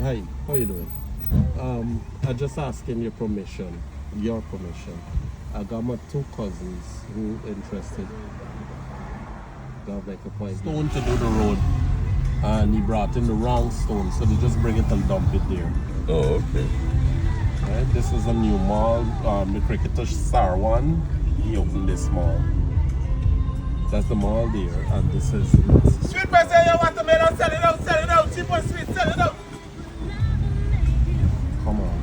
Hi, how you doing? I just asking your permission. I got my two cousins who interested. Got like a point. Stone to do the road, and he brought in the wrong stone, so they just bring it and dump it there. Oh, okay. Right, this is a new mall. The Cricketer Star One. He opened this mall. That's the mall there, and this is. Sweet person, you want to make out, sell it out, cheap and sweet, sell it out. Come on.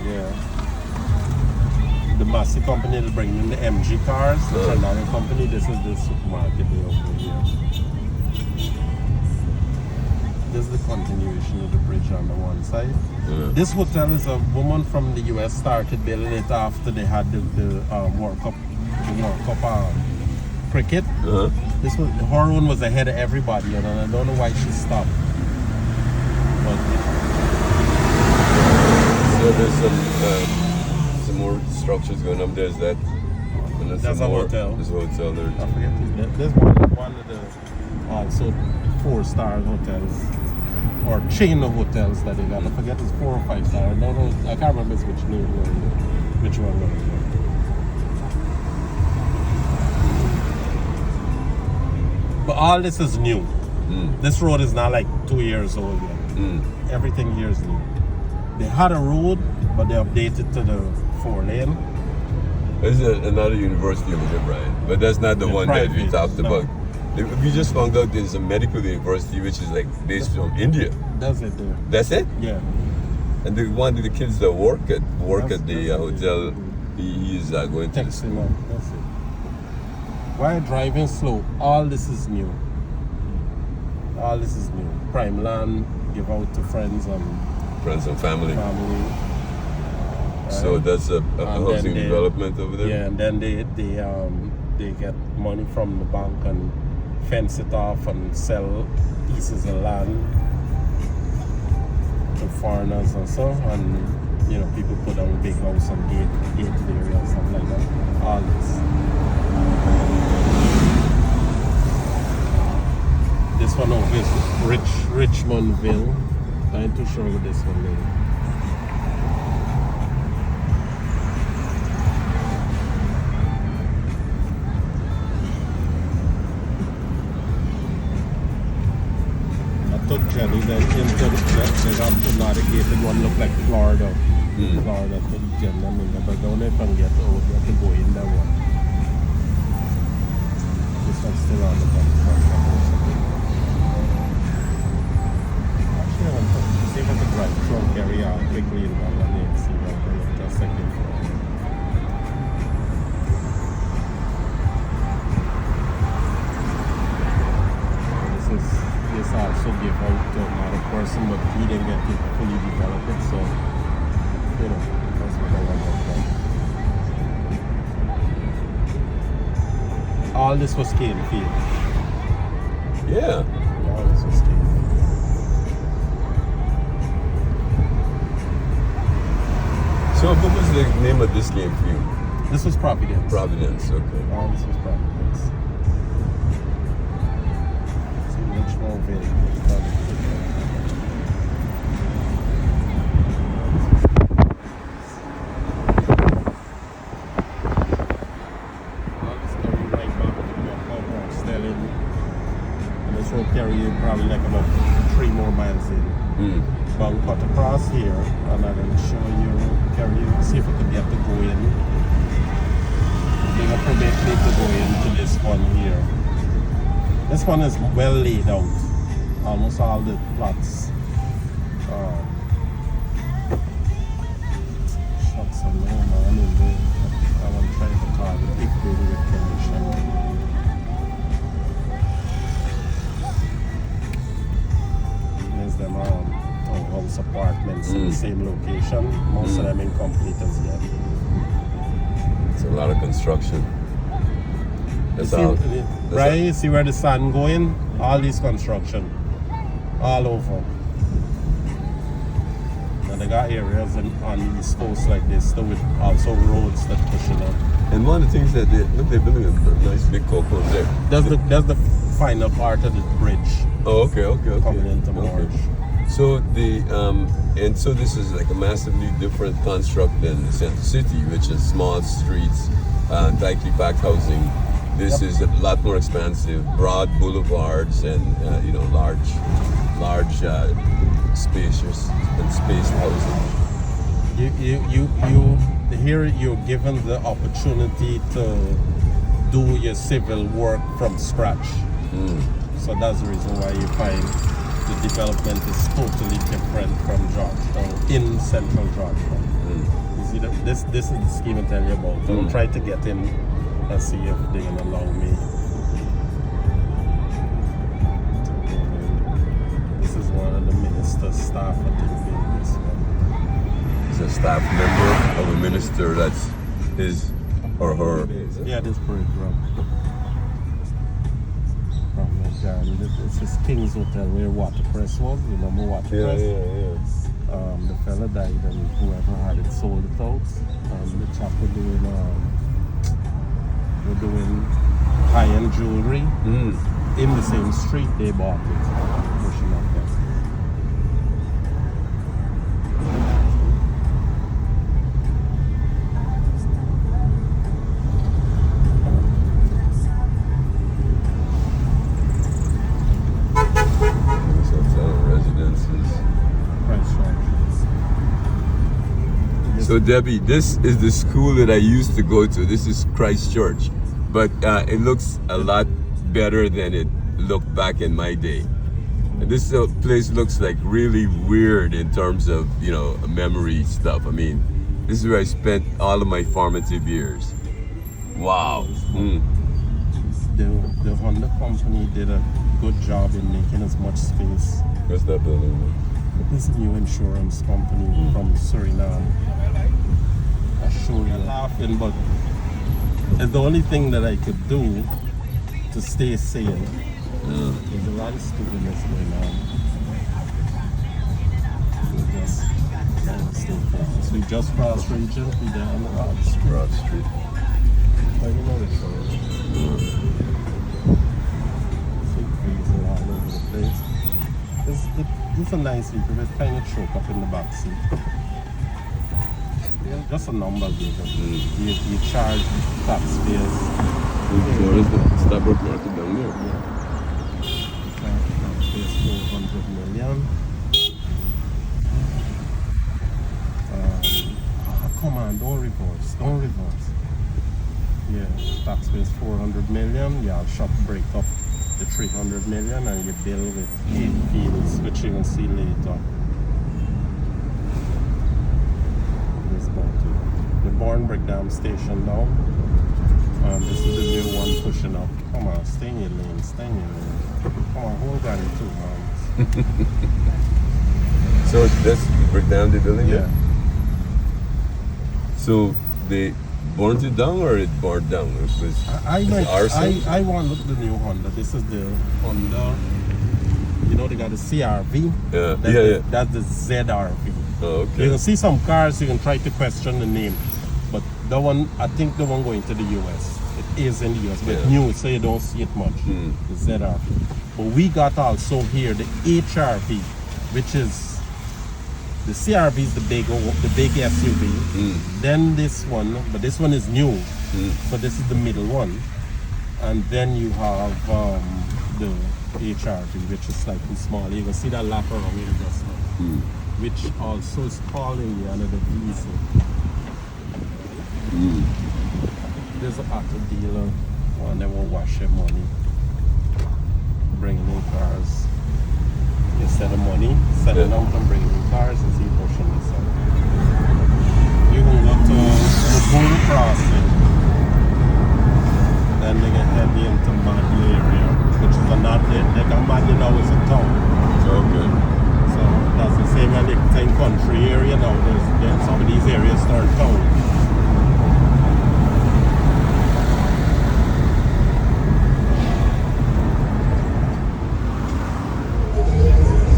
Yeah. The Massey company will bring in the MG cars, the Ferrari company. This is the supermarket they open here. This is the continuation of the bridge on the one side. Yeah. This hotel is a woman from the US started building it after they had the World Cup cricket. This was her one was ahead of everybody, and I don't know why she stopped. But so there's some more structures going up there. Is that? And that's a hotel. There's a hotel there I too. forget there's one of the also 4-star hotels or chain of hotels that they got. I forget it's 4 or 5 star. I don't know. I can't remember which name which one was it. But all this is new. This road is not like 2 years old yet. Everything here is new. They had a road, but they updated to the 4-lane. There's another university over there, Brian, but that's not the one that we private, talked no. about. We just found out there's a medical university which is like based from India. That's it there. That's it? Yeah. And the one of the kids that work at That's the it. hotel, he is going to the Text him school. up. That's it. Why driving slow? All this is new. All this is new. Prime land, give out to friends and Friends and family. family. So that's a And housing then development over there? Yeah, and then they get money from the bank and fence it off and sell pieces of land to foreigners and so, and people put down a big house and gate area and stuff like that. All this. This one over is Richmondville. I ain't too sure what this one is. I took Jenny then into the navigated one looked like Florida. Florida to Jenny, but I don't know if I can get over. You have to go in that one. This one's still on the bottom. See if I can drive through and carry out quickly in one lane and see what I look just like it. This also give out to another person, but he didn't get to fully develop it, so that's what I want to do. All this was cane field. Yeah. All this was cane field. So what was the name of this game for you? This was Providence. Providence, okay. All this was Providence. See which one and this will carry you probably like about 3 more miles in. But we'll cut across here and I'm going to show you, see if we can get to go in. They're going to permit me to go into this one here. This one is well laid out. Almost all the plots. Shots are low, man. I want to try to target big building with condition. There's them house apartments in the same location. Most of them incomplete as yet. It's a lot of construction. That's all. Brian, you see where the sun going? All this construction. All over. And they got areas on the east coast like this, though, with also roads that pushing up. And one of the things that they're building a nice big cocoa there. That's the final part of the bridge Oh, okay. coming into Okay. March. So and so this is like a massively different construct than the center city, which is small streets, tightly packed housing. This is a lot more expansive, broad boulevards, and large, spacious and spaced housing. Here you're given the opportunity to do your civil work from scratch. So that's the reason why you find the development is totally different from Georgetown, in central Georgetown. You see, this is the scheme I tell you about. I'll try to get in and see if they're gonna allow me to go in. This is one of the minister's staff I think built this one. It's a staff member of a minister that's his or her. Yeah, this bridge from Guyana. This is King's Hotel where Waterpress was. You remember Waterpress? Yeah. The fella died and whoever had it sold it out. The chap were doing high-end jewelry in the same street they bought it. Pushing up there. So Debbie, this is the school that I used to go to. This is Christchurch, but it looks a lot better than it looked back in my day. And this place looks like really weird in terms of memory stuff. I mean, this is where I spent all of my formative years. Wow. The Honda company did a good job in making as much space. What's that building? This is a new insurance company from Suriname. I'll show you. Laughing, but it's the only thing that I could do to stay sane. There's a lot of stupidness going on. Stay focused. We just crossed Regent, we down the Rod Street. Rod Street. Well, you know the show. See freezing all over the place. It's a nice vehicle, but it's kind of choked up in the back seat. Yeah, just a number vehicle. You charge taxpayers. Where is the Starbucks market down there? Yeah. You charge taxpayers 400 million. Come on, don't reverse. Yeah, taxpayers 400 million. Yeah, shop break up the 300 million and you bill with 8 fields, which you will see later. This about the Bourne Breakdown station now. This is the new one pushing up. Come on, stay in your lane. Come on, hold on in 2 months. So that's break down the building? Yeah. So they burned it down or it burned down? I want to look at the new Honda. This is the Honda. You know they got the CRV. Yeah. That's the ZRV. Oh, okay. You can see some cars. You can try to question the name, but the one I think the one going to the US. It is in the US, but new, so you don't see it much. The ZRV. But we got also here the HRV, which is. The CRV is the big SUV. Then this one, but this one is new. So this is the middle one. And then you have the HRV, which is slightly smaller. You can see that lap around here just now. Which also is calling you another diesel. There's an auto dealer, one that will wash your money. Bringing in cars. Instead of money, selling out and bringing in cars and see pushing this out. You can go to the Bull Crossing, then they get heavy into Madley area, which is another, like Madley now is a town. Okay. So that's the same as the same country area now. There's some of these areas start town.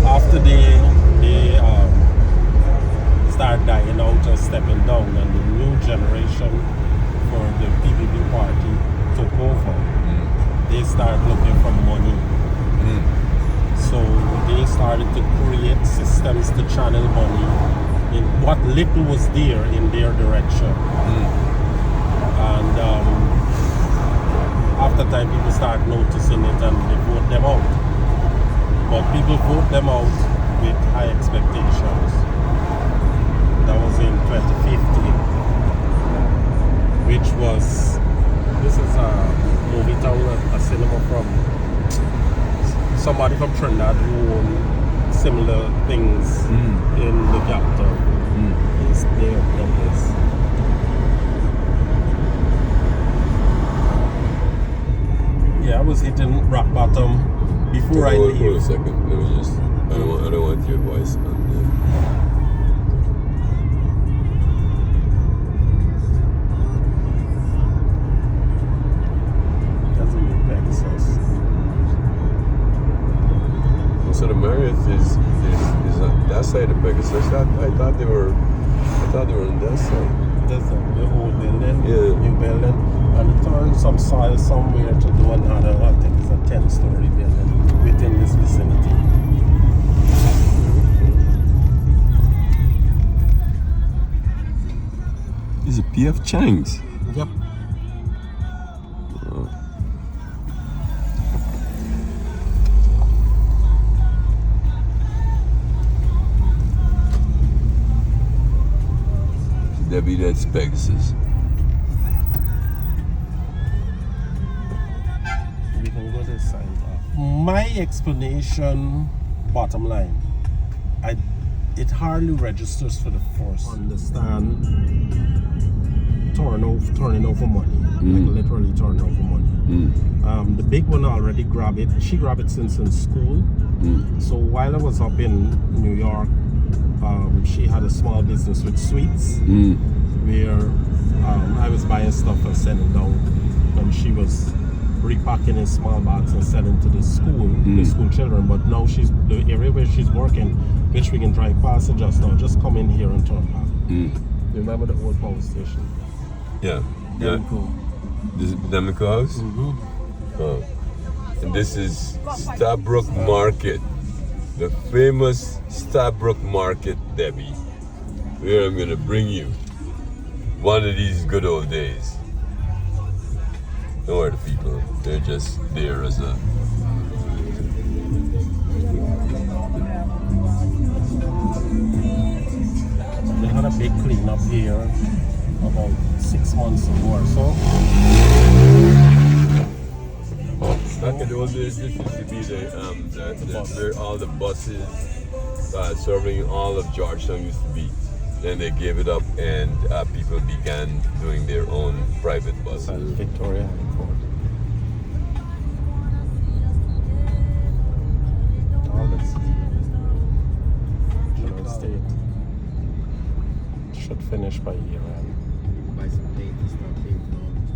After they start dying out or stepping down, and the new generation little was there in their direction. And after time, people start noticing it and they vote them out. But people vote them out with high expectations. That was in 2015, which was, this is a movie town, a cinema from somebody from Trinidad who owned similar things in the capital. It's there, this. Yeah, I was hitting rock bottom before I leave. Hold a second. Let me just. I don't want your voice on there. Doesn't mean Pegasus. So the Marriott is on that side of Pegasus. I thought they were on that side. There's the old building, Yeah. new building, and it turned some soil somewhere to do another, I think it's a 10-story building within this vicinity. Is it PF Chang's? Yep. Debbie, that's Pegasus. We can go to the side. My explanation, bottom line, it hardly registers for the force. Understand turning over money, like literally turning over money. The big one already grabbed it. She grabbed it since in school. So while I was up in New York, she had a small business with sweets where I was buying stuff and sending down, and she was repacking in small bags and selling to the school children. But now the area where she's working, which we can drive past it just now, just come in here and turn back. You remember the old power station? Yeah. Demco. This is Demco House? Oh. And this is Stabrook Market. The famous Stabrook Market, Debbie. Where I'm gonna bring you one of these good old days. Don't worry, the people, they're just there as a... They had a big cleanup here about 6 months ago or so. Back in the old days, this used to be where all the buses serving all of Georgetown used to be. Then they gave it up and people began doing their own private buses. Victoria Airport. All this state should finish by year end. Buy some paint and start painting.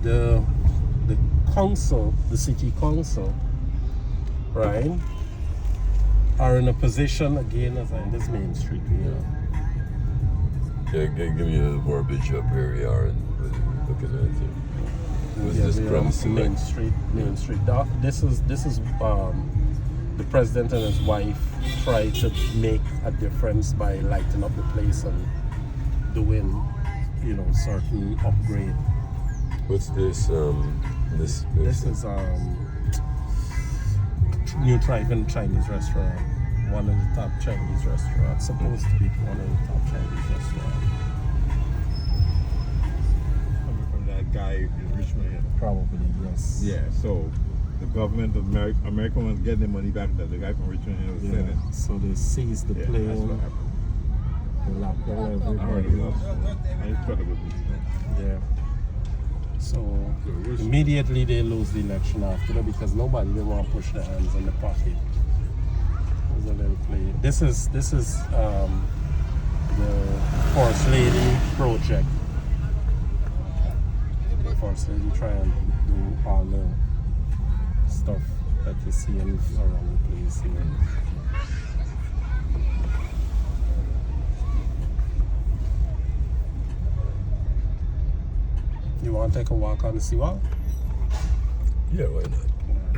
The council, the city council, right, are in a position again as in this main street here. Yeah, give me a verbiage of where we are and looking at it. Was this premise Main Street. This is the president and his wife try to make a difference by lighting up the place and doing, certain upgrade. What's this? This is new thriving Chinese restaurant. One of the top Chinese restaurants. Supposed to be one of the top Chinese restaurants. Coming from that guy in Richmond here. Probably, yes. Yeah, so the government of America wants to get their money back that the guy from Richmond here was sending. So they seized the Yeah, that's what plane. happened. They locked down I heard everybody. about it. I just thought about this. Yeah. So immediately they lose the election after that because nobody they want to push their hands in the pocket. There's a little play. This is the First Lady project. The First Lady try and do all the stuff that you see around the place here. You want to take a walk on the seawall? Yeah, why not?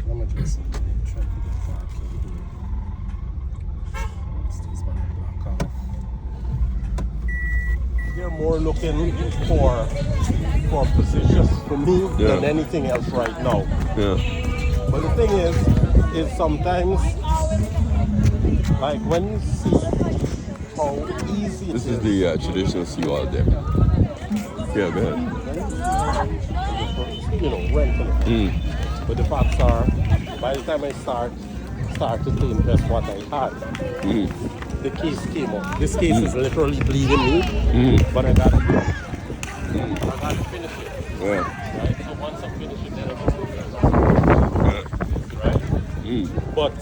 Let me just try to get parked over here. Once these one block off. they're more looking for positions for me than anything else right now. Yeah. But the thing is sometimes, like when you see how easy This it is the traditional seawall deck. Yeah, go ahead. renting it. But the facts are, by the time I started to invest what I had, the case came up. This case is literally bleeding me, but I gotta finish it. Yeah. Right? So once I finish it, then I can move it. Right? But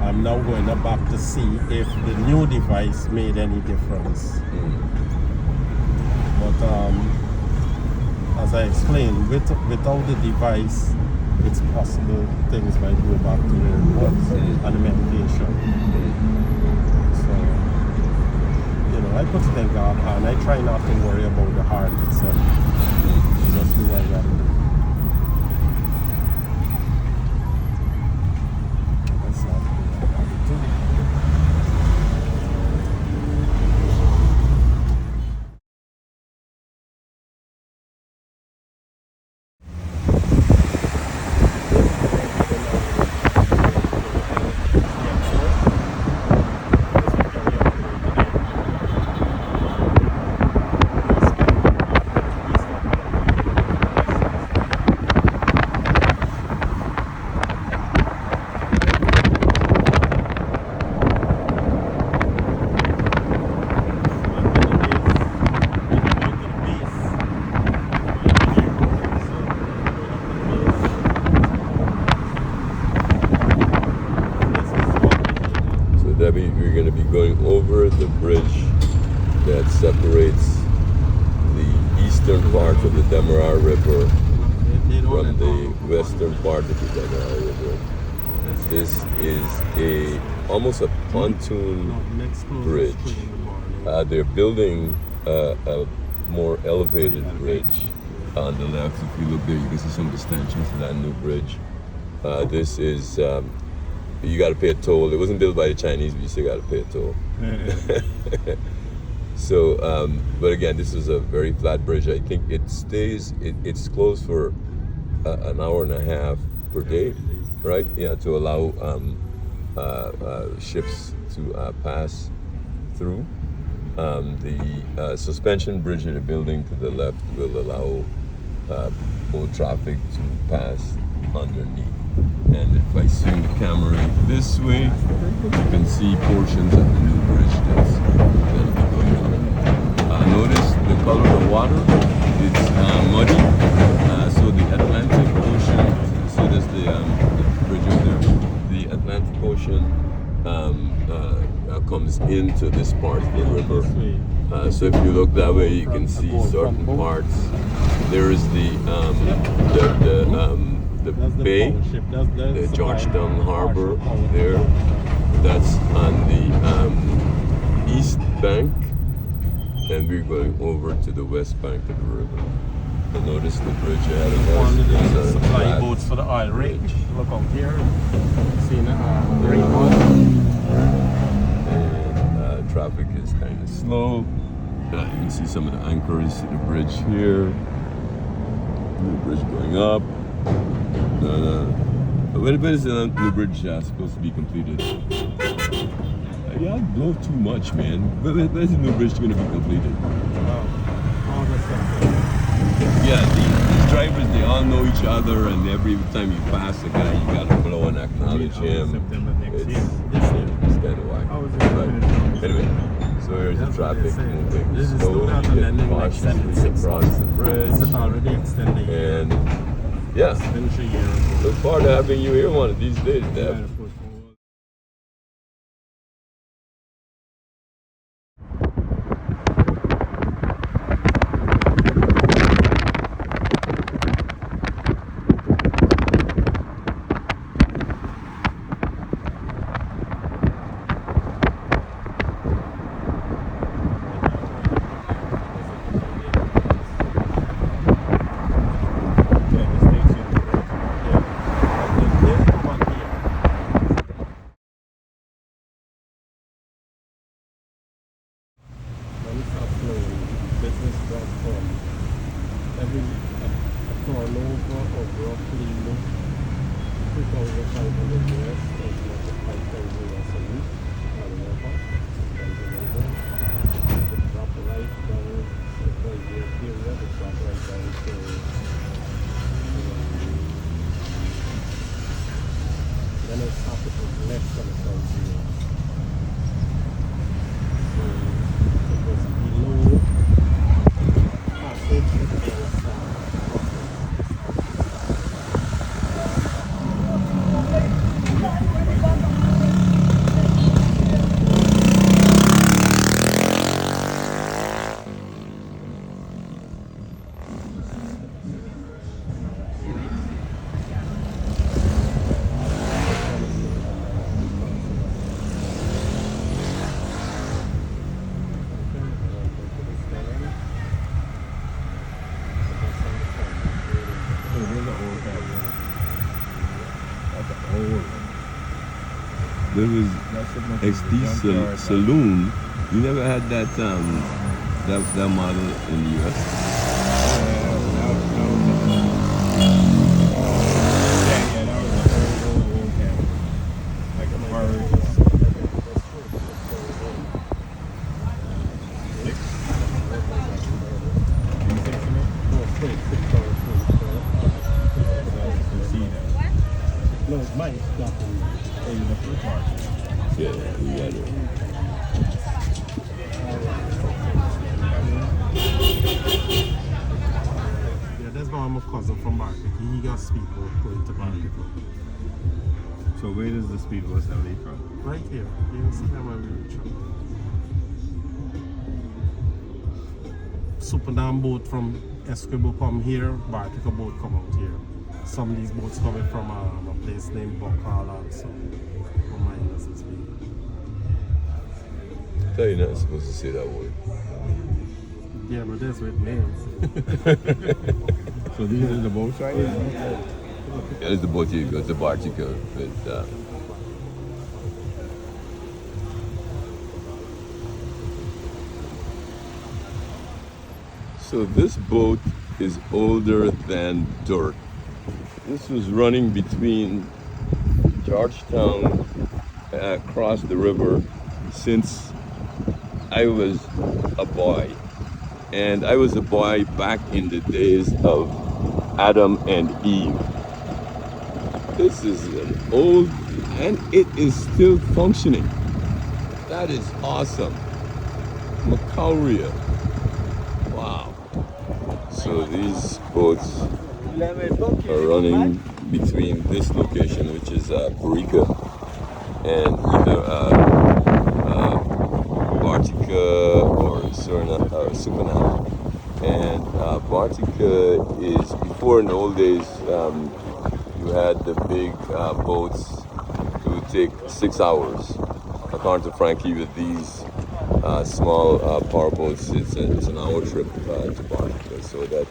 I'm now going back to see if the new device made any difference. But as I explained, without the device, it's possible things might go back to where it was and the medication. So, I put it in God and I try not to worry about the heart itself. Just do what I gotta do. That's not what I gotta do. We're going to be going over the bridge that separates the eastern part of the Demerara River from the western part of the Demerara River. This is almost a pontoon bridge. They're building a more elevated bridge on the left. If you look there, you can see some of the stanchions of that new bridge. This is you got to pay a toll. It wasn't built by the Chinese, but you still got to pay a toll. So, but again, this is a very flat bridge. I think it's closed for an hour and a half per day, right? Yeah, to allow ships to pass through. The suspension bridge that they're building to the left will allow boat traffic to pass underneath. And if I swing the camera this way, you can see portions of the new bridge that'll be going on. Notice the color of the water, it's muddy. So the Atlantic Ocean, so there's the bridge over there. The Atlantic Ocean comes into this part of the river. So if you look that way, you can see certain parts. There is the bay, the Georgetown harbor there. That's on the east bank, and we're going over to the west bank of the river. And notice the bridge ahead of us. There's supply boats for the oil rig. Look out here. Seeing the green boat. And traffic is kind of slow. You can see some of the anchors to the bridge here. The bridge going up. When is the new bridge supposed to be completed? Yeah, I blow too much, man. When is the new bridge going to be completed? Yeah, these drivers, they all know each other, and every time you pass a guy, you got to blow and acknowledge him. It's kind of whack. But anyway, so here's the traffic moving slowly and cautiously across the bridge. And yeah, look forward to having you here one of these days, Deb. got from every a turnover of roughly $2,500 US, that's like $5,000 a week, or whatever. Sometimes a little more. It drop right down, so for a year period, it drop right down to then it's after less than $1,000. So it was below passage it was There was XD Saloon. You never had that that model in the US? no, mine definitely. Yeah, we got it. Yeah, that's why I'm a cousin from Bartic. He got speedboat going to Bartic. So where does the speedboat leave from? Right here. You can see them when we reach up. Superdam boat from Esquibo come here, Bartic boat come out here. Some of these boats coming from a place named Bokal also. For mine doesn't speak. I thought you're not supposed to say that word. Yeah, but that's with names. So these are the boats right here? Yeah, it's the boat you go to Bartica with. So this boat is older than dirt. This was running between Georgetown across the river since I was a boy. And I was a boy back in the days of Adam and Eve. This is an old, and it is still functioning. That is awesome. Macauria. Wow. So these boats are running between this location, which is Parica, and either Bartica or Suriname. And Bartica is, before in the old days, you had the big boats. It would take 6 hours. According to Frankie, with these small power boats, it's an hour trip to Bartica. So that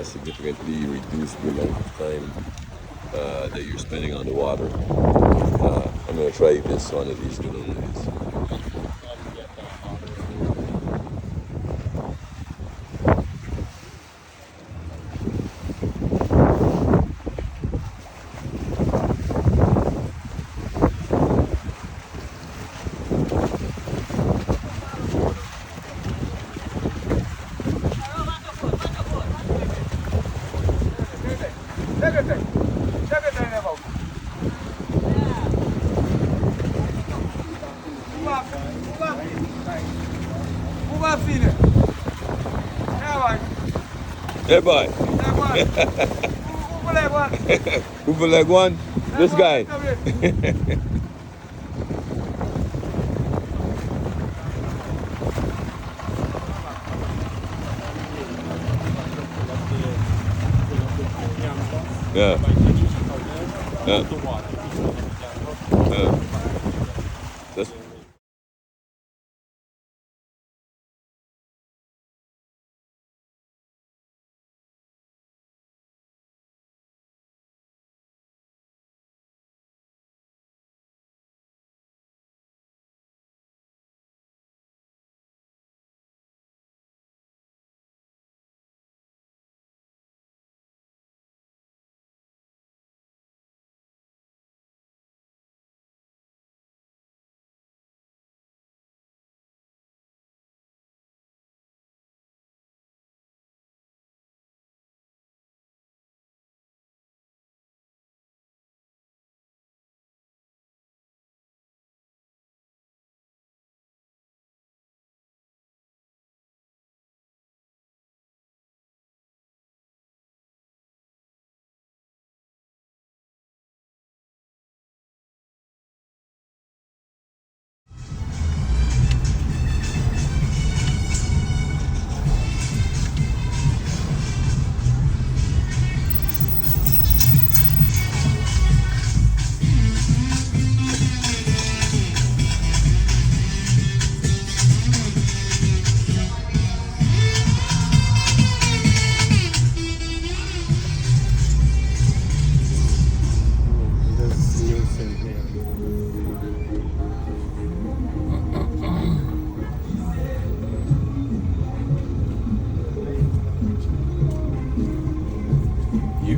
significantly reduced the amount of time that you're spending on the water. I'm going to try this one of these canoes. Hey, boy. Who for leg one? This guy. Yeah. Yeah. Yeah. That's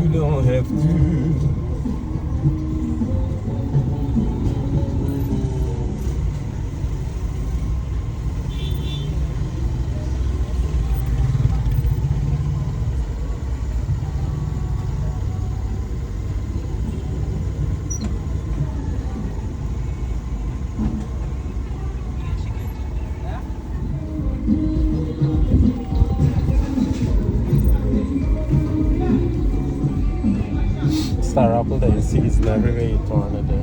You don't have to. Star apple that you see is never very torn a day.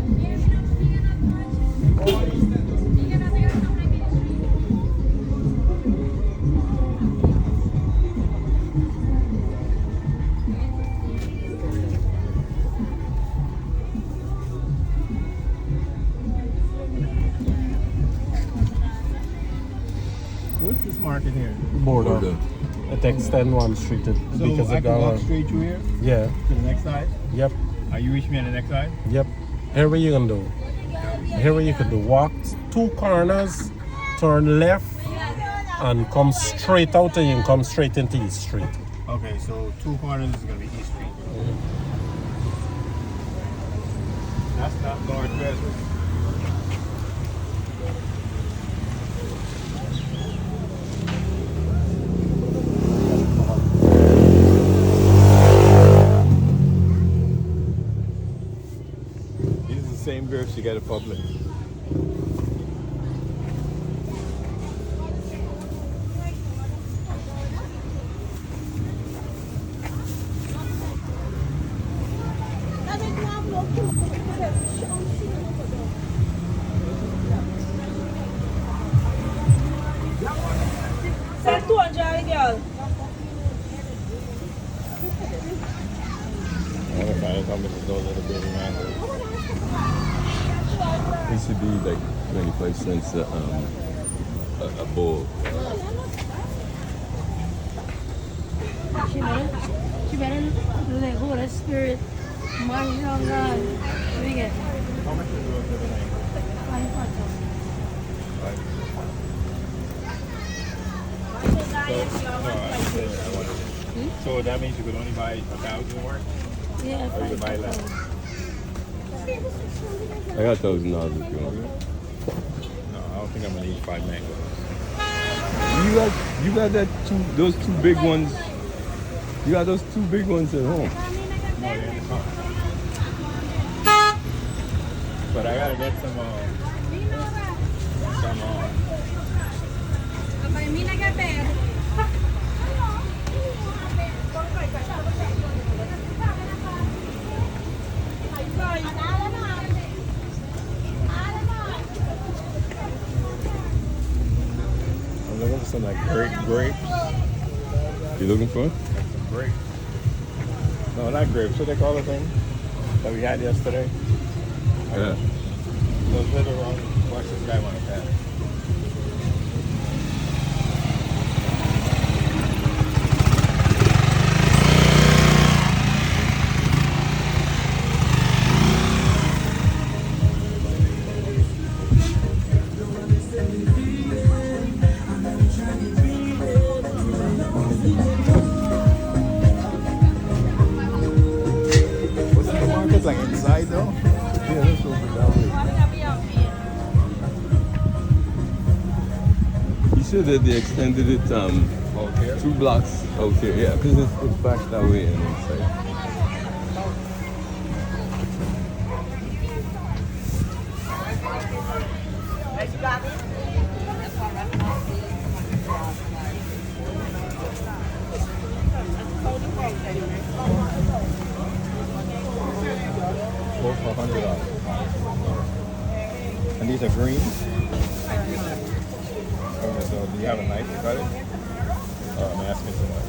What's this market here? Border. It extend one street So because I the can walk government. straight through here Yeah. to the next side? Yep. Are you reach me on the next side? Yep. Here what you can do. Here what you could do. Walk 2 corners, turn left, and come straight out, and you can come straight into East Street. Okay, so 2 corners is gonna be East Street. That's not Northwest. These are the same grapes you get at Public. Send 200, girl. I want to find out how much those little baby mangoes. It used to be like 25 cents a bowl. She better let go of that spirit. March on God. What do you get? How much is those little mangoes? 5 So that means you could only buy 1,000 worth, Yeah, or you could buy less. I got $1,000 if you want. No, I don't think I'm gonna eat 5 mangoes. You got those 2 big ones. You got those 2 big ones at home. No, they're in the car. But I gotta get some. I'm looking for some like grapes. You looking for it? Some grapes. No, not grapes. What they call the thing that we had yesterday? Yeah. Those little watch this guy want to pass. What's the market like inside though? Yeah, let's go down there. You said that they extended it Out here? 2 blocks out here. Yeah, because it's back that way and inside. Both for $100. And these are green. Okay, so do you have a knife to cut it? I'm asking too much.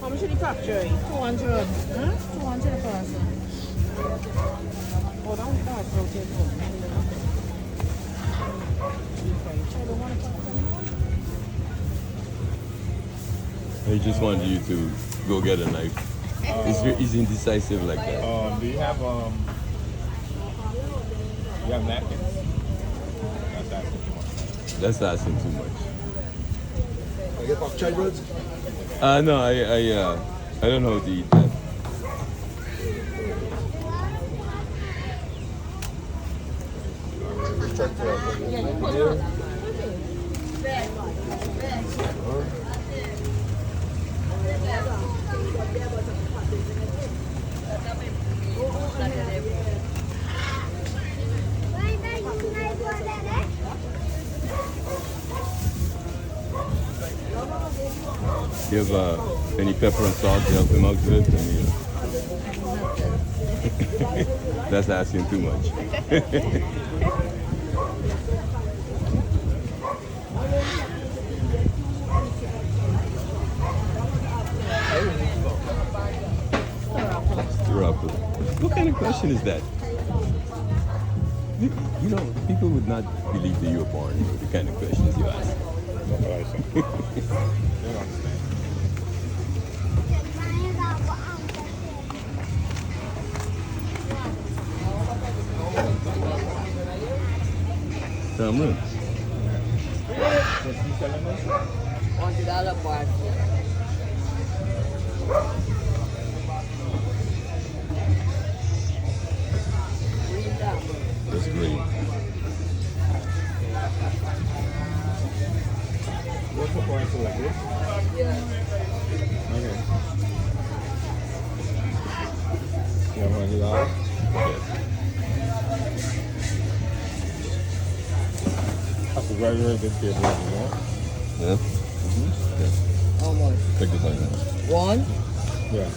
How much did you capture? 200. Huh? 200 a person. Oh, don't rotate home. He just wanted you to go get a knife. He's indecisive like that. Do you have napkins? That's asking too much. That's asking too much. I get pork chai breads? No, I don't know how to eat that. You have any pepper and salt to help him out with? That's asking too much. What kind of question is that? You know, people would not believe that you were born with the kind of questions you ask. That's what I say. They don't understand. Tamam. What's he selling us? $1 part. That's great. What's the price like this? Yeah. Okay. You have $100? That's a very, very good table. You know? Yeah? How much? Take this one. One? Yeah.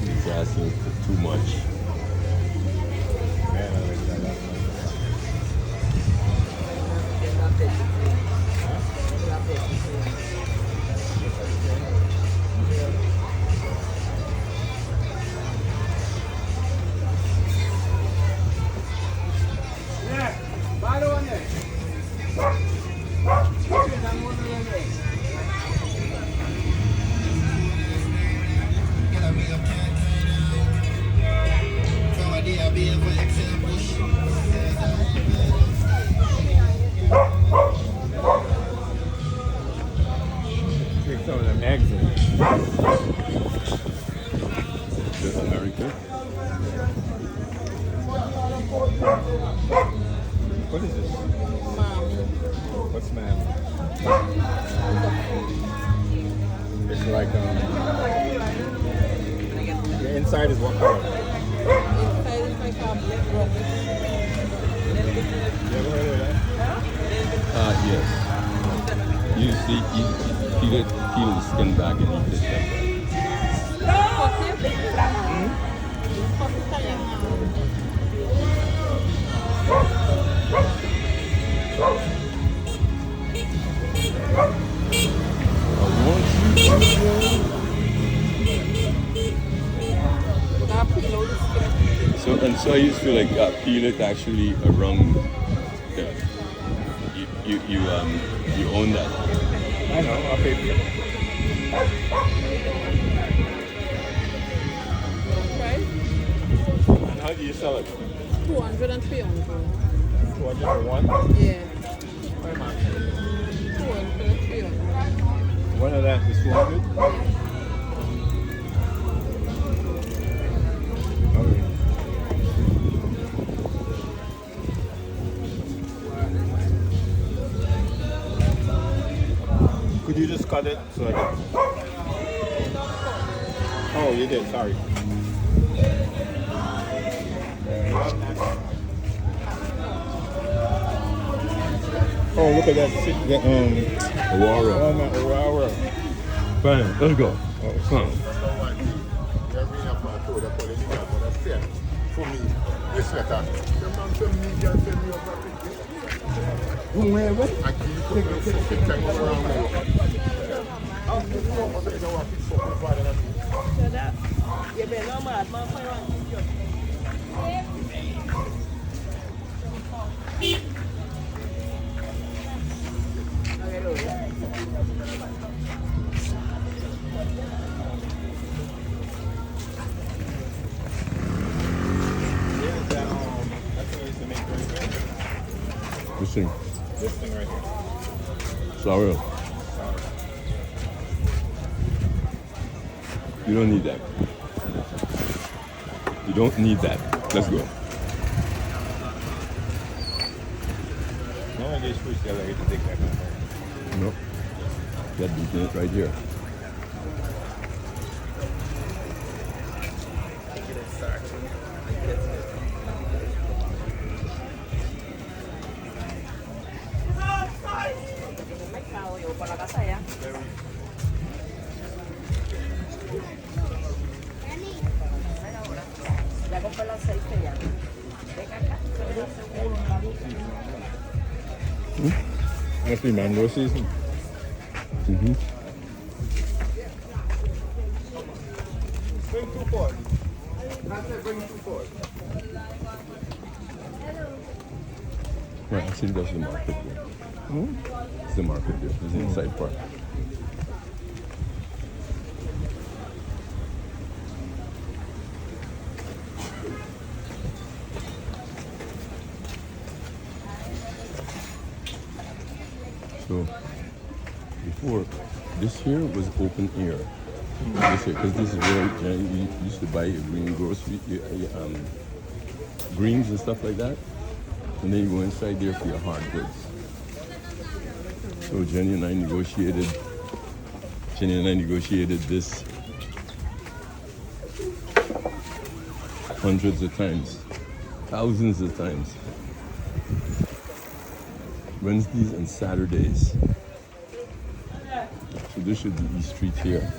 He's asking for too much. Man, I like that. Take some of them eggs in. This American. What is this? What's man? It's like the inside is what color? You ever heard of that? Yes. You see, you peel the skin back and eat it like that. So I used to like peel it actually around the, you own that. I know, I'll pay for it. And how do you sell it? 200 and 300. 200 for one? Yeah. Why not? 200 and 300. One of that is 200? Okay. Could you just cut it so I can... Oh, you did, sorry. Oh, look at that. Aurora. Oh, my Aurora. Fine, let's go. Oh, Come on. newsletter. I keep putting around there. So that, you better not mad, man, for you. This thing. This thing right here. Sorry. You don't need that. You don't need that. Let's go. No one gets pushed the other way to take that one. No. That beating it right here. Must be mango season. Mm-hmm. Bring 240. I said bring 240. Yeah, actually that's the market there. It's the market there. It's the inside part. So before, this here was open air. This here, because this is where you used to buy your green grocery, greens and stuff like that, and then you go inside there for your hard goods. So Jenny and I negotiated this hundreds of times, thousands of times. Wednesdays and Saturdays. So this should be East Street here.